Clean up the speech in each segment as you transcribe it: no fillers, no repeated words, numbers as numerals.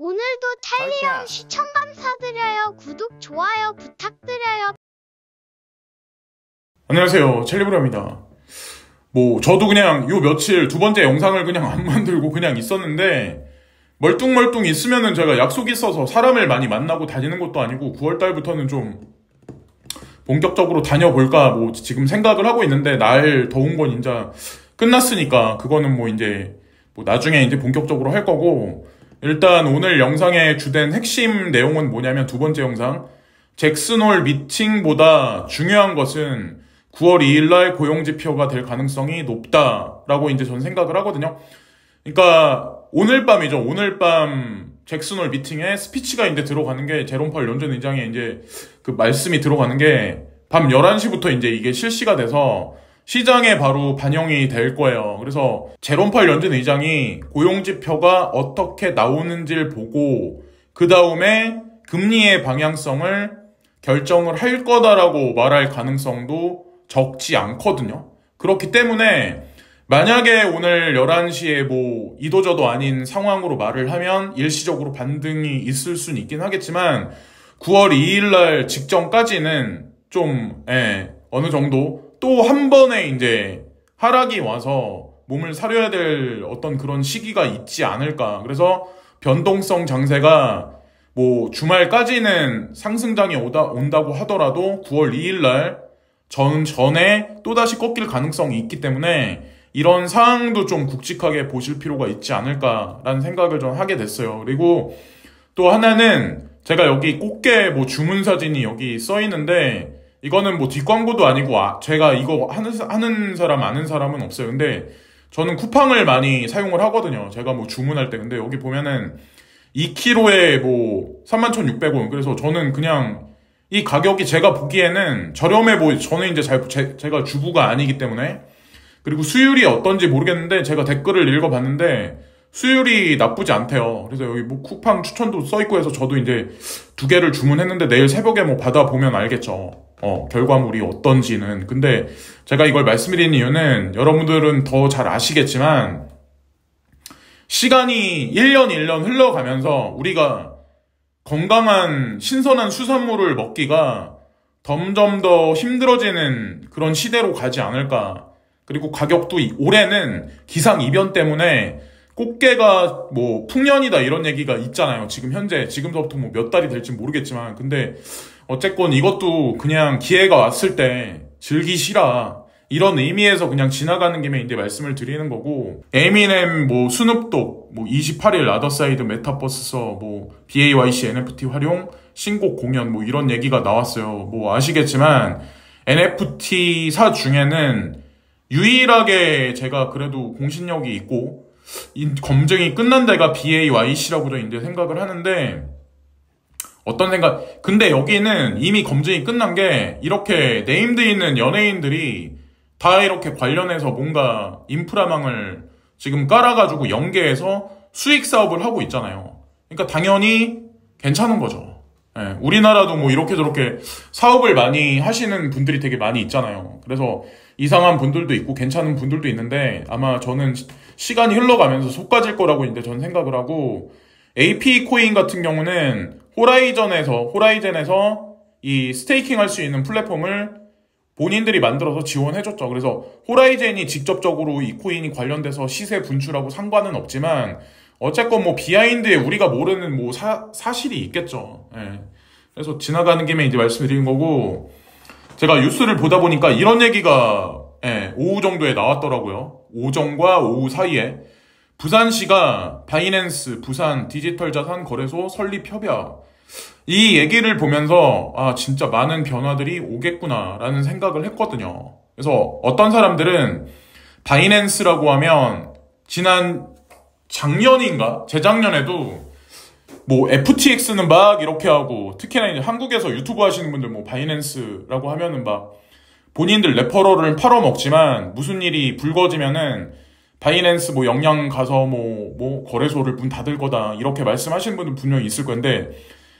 오늘도 찰리형 시청 감사드려요. 구독, 좋아요 부탁드려요. 안녕하세요, 찰리브라입니다. 저도 그냥 요 며칠 두 번째 영상을 그냥 안 만들고 그냥 있었는데, 멀뚱멀뚱 있으면은 제가 약속이 있어서 사람을 많이 만나고 다니는 것도 아니고 9월달부터는 좀 본격적으로 다녀볼까 지금 생각을 하고 있는데, 날 더운 건 이제 끝났으니까 그거는 이제 나중에 이제 본격적으로 할 거고, 일단 오늘 영상의 주된 핵심 내용은 뭐냐면, 두 번째 영상 잭슨홀 미팅보다 중요한 것은 9월 2일날 고용지표가 될 가능성이 높다라고 이제 전 생각을 하거든요. 그러니까 오늘 밤이죠. 오늘 밤 잭슨홀 미팅에 스피치가 이제 들어가는 게, 제롬 파월 연준 의장의 이제 그 말씀이 들어가는 게 밤 11시부터 이제 이게 실시가 돼서 시장에 바로 반영이 될 거예요. 그래서 제롬 파월 연준 의장이 고용지표가 어떻게 나오는지를 보고 그 다음에 금리의 방향성을 결정을 할 거다라고 말할 가능성도 적지 않거든요. 그렇기 때문에 만약에 오늘 11시에 이도저도 아닌 상황으로 말을 하면 일시적으로 반등이 있을 수는 있긴 하겠지만, 9월 2일날 직전까지는 좀 어느 정도 또 한 번에 이제 하락이 와서 몸을 사려야 될 어떤 그런 시기가 있지 않을까. 그래서 변동성 장세가 주말까지는 상승장이 온다고 하더라도 9월 2일날 전에 또다시 꺾일 가능성이 있기 때문에 이런 상황도 좀 굵직하게 보실 필요가 있지 않을까라는 생각을 좀 하게 됐어요. 그리고 또 하나는, 제가 여기 꽃게 주문 사진이 여기 써 있는데, 이거는 뒷광고도 아니고 제가 이거 하는 사람 아는 사람은 없어요. 근데 저는 쿠팡을 많이 사용을 하거든요. 제가 주문할 때. 근데 여기 보면은 2kg에 31,600원. 그래서 저는 그냥 이 가격이 제가 보기에는 저렴해 저는 이제 제가 주부가 아니기 때문에. 그리고 수율이 어떤지 모르겠는데, 제가 댓글을 읽어봤는데 수율이 나쁘지 않대요. 그래서 여기 쿠팡 추천도 써있고 해서 저도 이제 2개를 주문했는데, 내일 새벽에 받아보면 알겠죠. 결과물이 어떤지는. 근데 제가 이걸 말씀드리는 이유는, 여러분들은 더 잘 아시겠지만 시간이 1년 흘러가면서 우리가 건강한 신선한 수산물을 먹기가 점점 더 힘들어지는 그런 시대로 가지 않을까. 그리고 가격도 올해는 기상이변 때문에 꽃게가 풍년이다 이런 얘기가 있잖아요. 지금서부터 몇 달이 될지 모르겠지만. 근데 어쨌건 이것도 그냥 기회가 왔을 때 즐기시라, 이런 의미에서 그냥 지나가는 김에 이제 말씀을 드리는 거고, 에미넴, 스눕독, 28일 아더사이드 메타버스서, BAYC NFT 활용, 신곡 공연, 이런 얘기가 나왔어요. 아시겠지만, NFT사 중에는 유일하게 제가 그래도 공신력이 있고, 검증이 끝난 데가 BAYC라고 이제 생각을 하는데, 근데 여기는 이미 검증이 끝난 게, 이렇게 네임드 있는 연예인들이 다 이렇게 관련해서 뭔가 인프라망을 지금 깔아가지고 연계해서 수익 사업을 하고 있잖아요. 그러니까 당연히 괜찮은 거죠. 우리나라도 이렇게 저렇게 사업을 많이 하시는 분들이 되게 많이 있잖아요. 그래서 이상한 분들도 있고 괜찮은 분들도 있는데, 아마 저는 시간이 흘러가면서 쏟아질 거라고 이제 전 생각을 하고, AP 코인 같은 경우는 호라이젠에서 이 스테이킹 할 수 있는 플랫폼을 본인들이 만들어서 지원해줬죠. 그래서 호라이젠이 직접적으로 이 코인이 관련돼서 시세 분출하고 상관은 없지만, 어쨌건 비하인드에 우리가 모르는 사실이 있겠죠. 그래서 지나가는 김에 이제 말씀드리는 거고, 제가 뉴스를 보다 보니까 이런 얘기가 오후 정도에 나왔더라고요. 오전과 오후 사이에 부산시가 바이낸스 부산 디지털 자산 거래소 설립 협약, 이 얘기를 보면서 진짜 많은 변화들이 오겠구나라는 생각을 했거든요. 그래서 어떤 사람들은 바이낸스라고 하면 작년인가? 재작년에도 FTX는 이렇게 하고, 특히나 이제 한국에서 유튜브 하시는 분들 바이낸스라고 하면은 본인들 레퍼럴을 팔아먹지만, 무슨 일이 불거지면은 바이낸스 영양 가서 거래소를 문 닫을 거다 이렇게 말씀하시는 분들 분명히 있을 건데,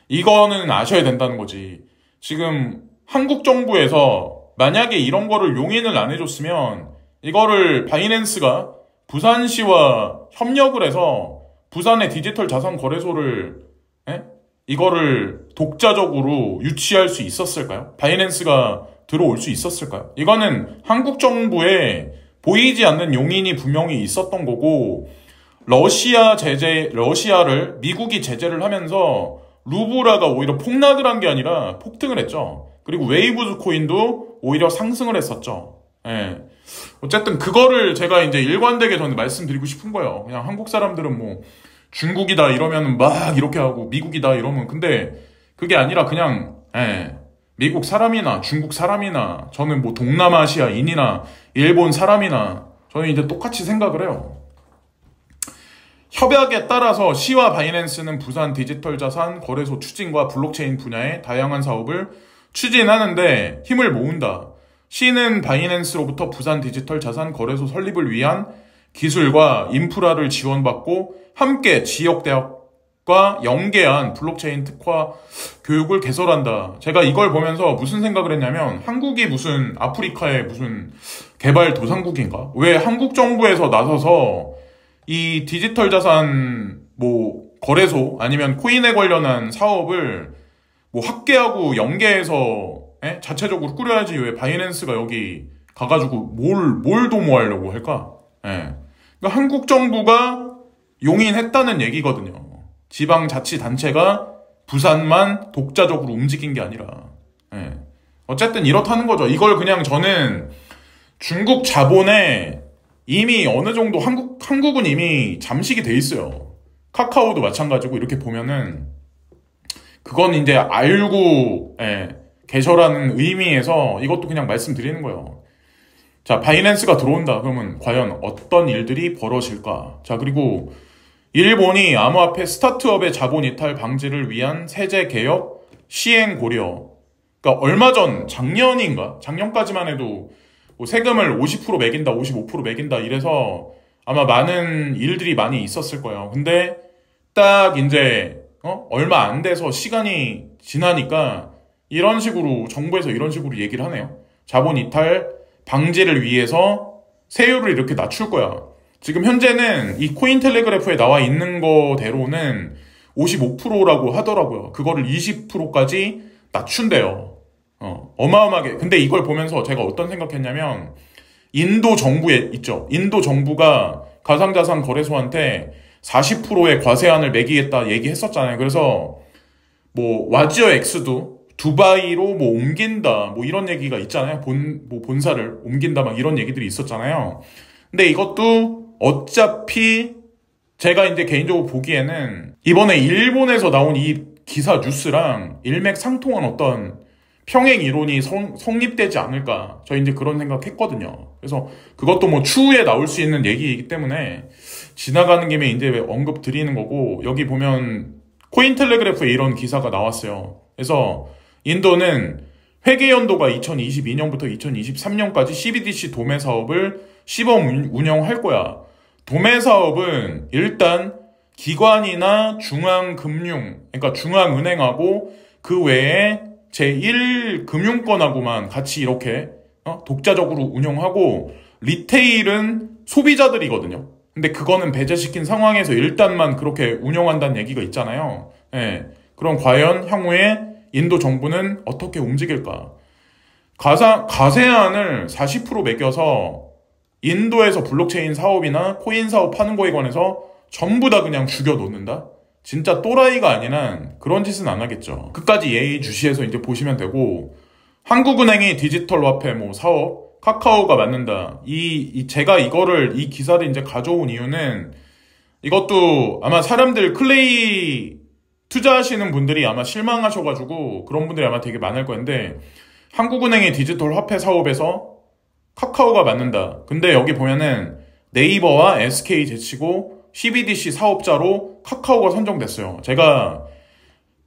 이거는 아셔야 된다는 거지. 지금 한국 정부에서 만약에 이런 거를 용인을 안 해줬으면, 이거를 바이낸스가 부산시와 협력을 해서 부산의 디지털 자산 거래소를 이거를 독자적으로 유치할 수 있었을까요? 바이낸스가 들어올 수 있었을까요? 이거는 한국 정부에 보이지 않는 용인이 분명히 있었던 거고, 러시아를 미국이 제재를 하면서 루브라가 오히려 폭락을 한 게 아니라 폭등을 했죠. 그리고 웨이브즈 코인도 오히려 상승을 했었죠. 예. 어쨌든 그거를 제가 이제 일관되게 저는 말씀드리고 싶은 거예요. 그냥 한국 사람들은 뭐 중국이다 이러면 막 이렇게 하고 미국이다 이러면, 근데 그게 아니라 그냥 미국 사람이나 중국 사람이나 저는 뭐 동남아시아인이나 일본 사람이나 저는 이제 똑같이 생각을 해요. 협약에 따라서 시와 바이낸스는 부산 디지털 자산 거래소 추진과 블록체인 분야의 다양한 사업을 추진하는데 힘을 모은다. 시는 바이낸스로부터 부산 디지털 자산 거래소 설립을 위한 기술과 인프라를 지원받고 함께 지역대학과 연계한 블록체인 특화 교육을 개설한다. 제가 이걸 보면서 무슨 생각을 했냐면, 한국이 무슨 아프리카의 무슨 개발 도상국인가? 왜 한국 정부에서 나서서 이 디지털 자산 뭐 거래소 아니면 코인에 관련한 사업을 뭐 확대하고 연계해서 자체적으로 꾸려야지 왜 바이낸스가 여기 가가지고 뭘 도모하려고 할까? 그러니까 한국 정부가 용인했다는 얘기거든요. 지방자치단체가 부산만 독자적으로 움직인 게 아니라. 어쨌든 이렇다는 거죠. 이걸 그냥 저는 중국 자본에 이미 어느 정도 한국은 이미 잠식이 돼 있어요. 카카오도 마찬가지고, 이렇게 보면은 그건 이제 알고 개설하는 의미에서 이것도 그냥 말씀드리는 거예요. 자, 바이낸스가 들어온다. 그러면 과연 어떤 일들이 벌어질까? 자, 그리고 일본이 암호화폐 스타트업의 자본 이탈 방지를 위한 세제 개혁 시행 고려. 그러니까 얼마 전 작년까지만 해도 뭐 세금을 50% 매긴다, 55% 매긴다 이래서 아마 많은 일들이 많이 있었을 거예요. 근데 딱 이제 얼마 안 돼서 시간이 지나니까 이런 식으로 정부에서 이런 식으로 얘기를 하네요. 자본 이탈 방지를 위해서 세율을 이렇게 낮출 거야. 지금 현재는 이 코인텔레그래프에 나와 있는 거대로는 55%라고 하더라고요. 그거를 20%까지 낮춘대요. 어마어마하게. 근데 이걸 보면서 제가 어떤 생각했냐면, 인도 정부에 있죠. 인도 정부가 가상자산 거래소한테 40%의 과세안을 매기겠다 얘기했었잖아요. 그래서 뭐 와지어 X도 두바이로 뭐 옮긴다 뭐 이런 얘기가 있잖아요. 본사를 옮긴다 막 이런 얘기들이 있었잖아요. 근데 이것도 어차피 제가 이제 개인적으로 보기에는 이번에 일본에서 나온 이 기사 뉴스랑 일맥상통한 어떤 평행 이론이 성립되지 않을까, 저 이제 그런 생각했거든요. 그래서 그것도 뭐 추후에 나올 수 있는 얘기이기 때문에 지나가는 김에 이제 언급 드리는 거고, 여기 보면 코인텔레그래프에 이런 기사가 나왔어요. 그래서 인도는 회계 연도가 2022년부터 2023년까지 CBDC 도매 사업을 시범 운영할 거야. 도매 사업은 일단 기관이나 중앙금융, 그러니까 중앙은행하고 그 외에 제1금융권하고만 같이 이렇게 독자적으로 운영하고, 리테일은 소비자들이거든요. 근데 그거는 배제시킨 상황에서 일단만 그렇게 운영한다는 얘기가 있잖아요. 그럼 과연 향후에 인도 정부는 어떻게 움직일까? 과세안을 40% 매겨서 인도에서 블록체인 사업이나 코인 사업 하는 거에 관해서 전부 다 그냥 죽여놓는다? 진짜 또라이가 아닌 한 그런 짓은 안 하겠죠. 끝까지 예의주시해서 이제 보시면 되고, 한국은행이 디지털 화폐 뭐 사업, 카카오가 맞는다. 제가 이 기사를 이제 가져온 이유는, 이것도 아마 사람들 클레이 투자하시는 분들이 아마 실망하셔가지고 그런 분들이 아마 되게 많을 건데, 한국은행의 디지털 화폐 사업에서 카카오가 맞는다. 근데 여기 보면은 네이버와 SK 제치고 CBDC 사업자로 카카오가 선정됐어요. 제가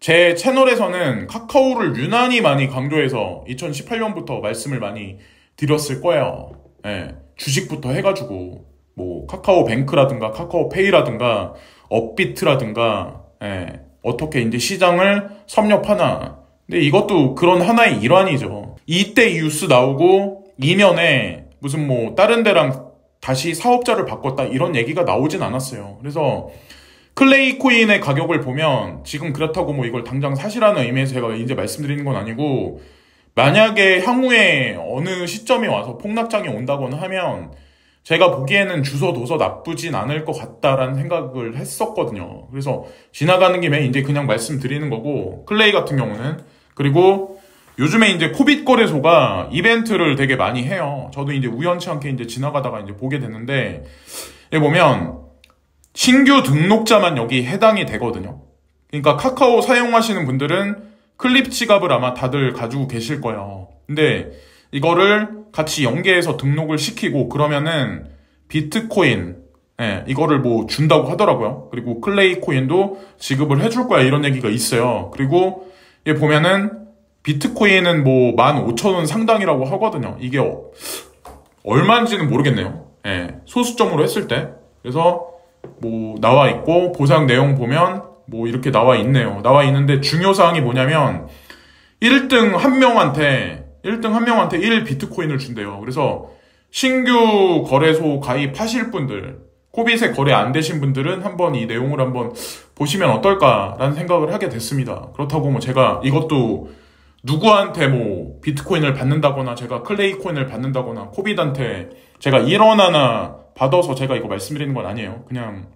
제 채널에서는 카카오를 유난히 많이 강조해서 2018년부터 말씀을 많이 드렸을 거예요. 주식부터 해가지고 뭐 카카오뱅크라든가 카카오페이라든가 업비트라든가 어떻게 이제 시장을 섭렵하나. 근데 이것도 그런 하나의 일환이죠. 이때 뉴스 나오고 이면에 무슨 뭐 다른 데랑 다시 사업자를 바꿨다 이런 얘기가 나오진 않았어요. 그래서 클레이 코인의 가격을 보면 지금 그렇다고 뭐 이걸 당장 사시라는 의미에서 제가 이제 말씀드리는 건 아니고, 만약에 향후에 어느 시점이 와서 폭락장이 온다거나 하면 제가 보기에는 주소 둬서 나쁘진 않을 것 같다라는 생각을 했었거든요. 그래서 지나가는 김에 이제 그냥 말씀드리는 거고, 클레이 같은 경우는. 그리고 요즘에 이제 코빗 거래소가 이벤트를 되게 많이 해요. 저도 이제 우연치 않게 이제 지나가다가 이제 보게 됐는데, 여기 보면 신규 등록자만 여기 해당이 되거든요. 그러니까 카카오 사용하시는 분들은 클립 지갑을 아마 다들 가지고 계실 거예요. 근데 이거를 같이 연계해서 등록을 시키고 그러면은 비트코인, 이거를 뭐 준다고 하더라고요. 그리고 클레이 코인도 지급을 해줄 거야, 이런 얘기가 있어요. 그리고 얘 보면은 비트코인은 뭐 15,000원 상당이라고 하거든요. 이게 얼마인지는 모르겠네요. 소수점으로 했을 때. 그래서 뭐 나와 있고, 보상 내용 보면 뭐 이렇게 나와 있네요. 나와 있는데 중요사항이 뭐냐면 1등 한 명한테 1 비트코인을 준대요. 그래서 신규 거래소 가입하실 분들, 코빗에 거래 안 되신 분들은 한번 이 내용을 한번 보시면 어떨까라는 생각을 하게 됐습니다. 그렇다고 뭐 제가 이것도 누구한테 뭐 비트코인을 받는다거나 제가 클레이 코인을 받는다거나 코빗한테 제가 1원 하나 받아서 제가 이거 말씀드리는 건 아니에요. 그냥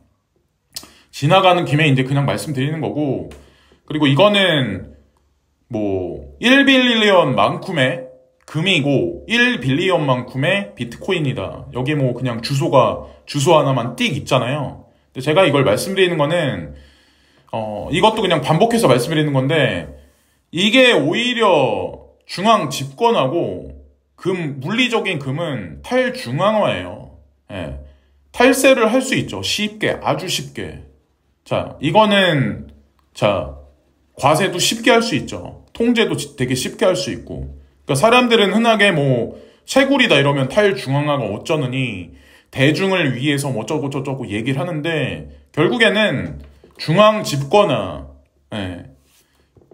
지나가는 김에 이제 그냥 말씀드리는 거고, 그리고 이거는 뭐 1빌리언만큼의 금이고 1빌리언만큼의 비트코인이다. 여기 뭐 그냥 주소 하나만 띡 있잖아요. 근데 제가 이걸 말씀드리는 거는 이것도 그냥 반복해서 말씀드리는 건데, 이게 오히려 중앙 집권하고 물리적인 금은 탈중앙화예요. 탈세를 할 수 있죠. 쉽게, 아주 쉽게. 자, 이거는, 과세도 쉽게 할 수 있죠. 통제도 되게 쉽게 할 수 있고. 그러니까 사람들은 흔하게 뭐, 채굴이다 이러면 탈중앙화가 어쩌느니, 대중을 위해서 뭐 어쩌고 얘기를 하는데, 결국에는 중앙 집권화,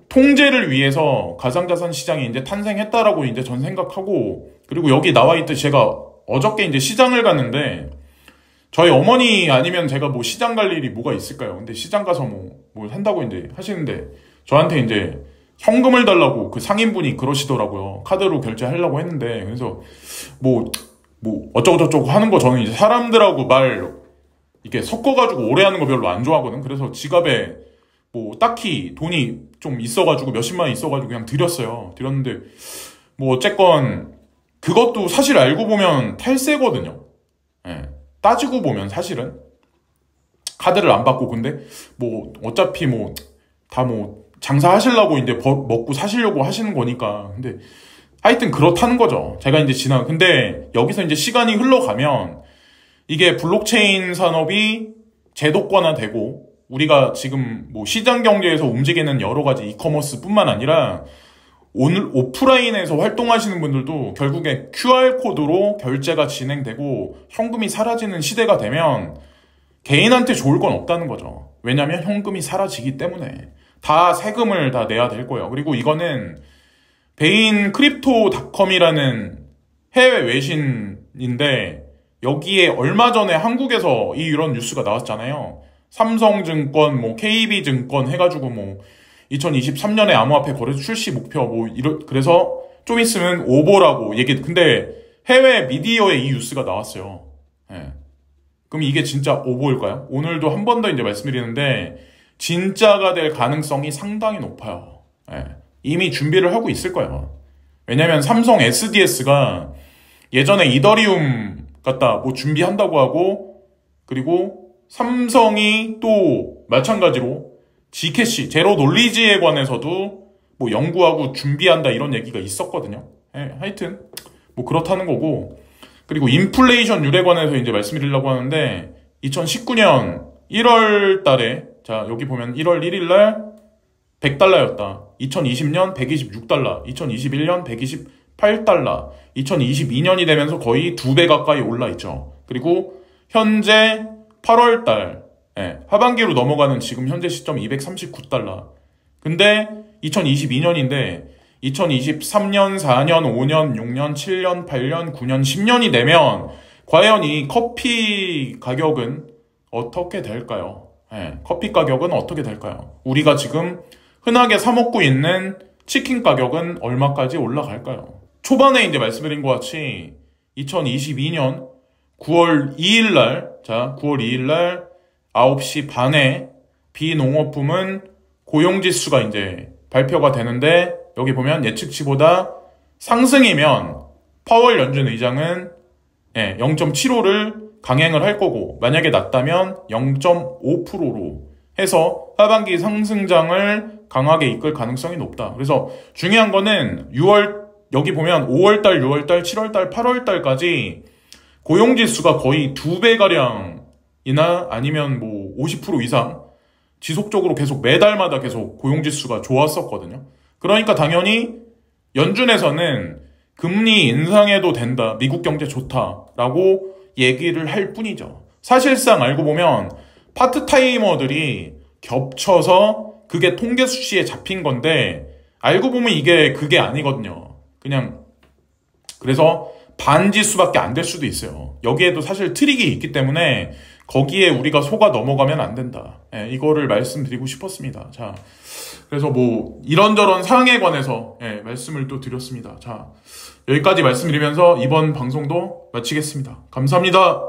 통제를 위해서 가상자산 시장이 이제 탄생했다라고 이제 전 생각하고, 그리고 여기 나와 있듯이 제가 어저께 이제 시장을 갔는데, 저희 어머니 아니면 제가 뭐 시장 갈 일이 뭐가 있을까요? 근데 시장 가서 뭘 한다고 이제 하시는데, 저한테 이제 현금을 달라고 그 상인분이 그러시더라고요. 카드로 결제하려고 했는데, 그래서 어쩌고저쩌고 하는 거 저는 이제 사람들하고 이렇게 섞어가지고 오래 하는 거 별로 안 좋아하거든. 그래서 지갑에 뭐 딱히 돈이 좀 있어가지고 몇십만 원 있어가지고 그냥 드렸는데, 뭐 어쨌건 그것도 사실 알고 보면 탈세거든요. 따지고 보면 사실은 카드를 안 받고, 근데 뭐 어차피 다 장사하시려고 이제 먹고 사시려고 하시는 거니까. 근데 하여튼 그렇다는 거죠. 제가 이제 근데 여기서 이제 시간이 흘러가면 이게 블록체인 산업이 제도권화되고, 우리가 지금 뭐 시장 경제에서 움직이는 여러 가지 이커머스뿐만 아니라 오늘 오프라인에서 활동하시는 분들도 결국에 QR코드로 결제가 진행되고 현금이 사라지는 시대가 되면 개인한테 좋을 건 없다는 거죠. 왜냐면 현금이 사라지기 때문에 다 세금을 다 내야 될 거예요. 그리고 이거는 베인 크립토닷컴이라는 해외 외신인데, 여기에 얼마 전에 한국에서 이런 뉴스가 나왔잖아요. 삼성증권, KB증권 해가지고 2023년에 암호화폐 거래소 출시 목표 그래서 좀 있으면 오보라고 근데 해외 미디어에 이 뉴스가 나왔어요. 그럼 이게 진짜 오보일까요? 오늘도 한 번 더 이제 말씀드리는데, 진짜가 될 가능성이 상당히 높아요. 이미 준비를 하고 있을 거예요. 왜냐면 삼성 SDS가 예전에 이더리움 갖다 준비한다고 하고, 그리고 삼성이 또 마찬가지로 G캐시, 제로 놀리지에 관해서도 연구하고 준비한다 이런 얘기가 있었거든요. 하여튼 그렇다는 거고, 그리고 인플레이션율에 관해서 이제 말씀드리려고 하는데, 2019년 1월 달에, 자, 여기 보면 1월 1일 날 100달러였다. 2020년 126달러, 2021년 128달러, 2022년이 되면서 거의 2배 가까이 올라 있죠. 그리고 현재 8월 달, 하반기로 넘어가는 지금 현재 시점 239달러. 근데 2022년인데 2023년, 4년, 5년, 6년, 7년, 8년, 9년, 10년이 되면 과연 이 커피 가격은 어떻게 될까요? 예, 커피 가격은 어떻게 될까요? 우리가 지금 흔하게 사 먹고 있는 치킨 가격은 얼마까지 올라갈까요? 초반에 이제 말씀드린 것 같이 2022년 9월 2일 날, 9월 2일 날 9시 반에 비농업품은 고용지수가 이제 발표가 되는데, 여기 보면 예측치보다 상승이면 파월 연준 의장은 0.75를 강행을 할 거고, 만약에 낮다면 0.5%로 해서 하반기 상승장을 강하게 이끌 가능성이 높다. 그래서 중요한 거는 여기 보면 5월달, 6월달, 7월달, 8월달까지 고용지수가 거의 2배가량이나 아니면 뭐 50% 이상 지속적으로 계속 매달마다 계속 고용지수가 좋았었거든요. 그러니까 당연히 연준에서는 금리 인상해도 된다, 미국 경제 좋다라고 얘기를 할 뿐이죠. 사실상 알고 보면 파트타이머들이 겹쳐서 그게 통계 수치에 잡힌 건데, 알고 보면 이게 그게 아니거든요. 그냥 그래서 반지수밖에 안 될 수도 있어요. 여기에도 사실 트릭이 있기 때문에 거기에 우리가 속아 넘어가면 안 된다. 이거를 말씀드리고 싶었습니다. 자, 그래서 뭐 이런저런 사항에 관해서 말씀을 또 드렸습니다. 자, 여기까지 말씀드리면서 이번 방송도 마치겠습니다. 감사합니다.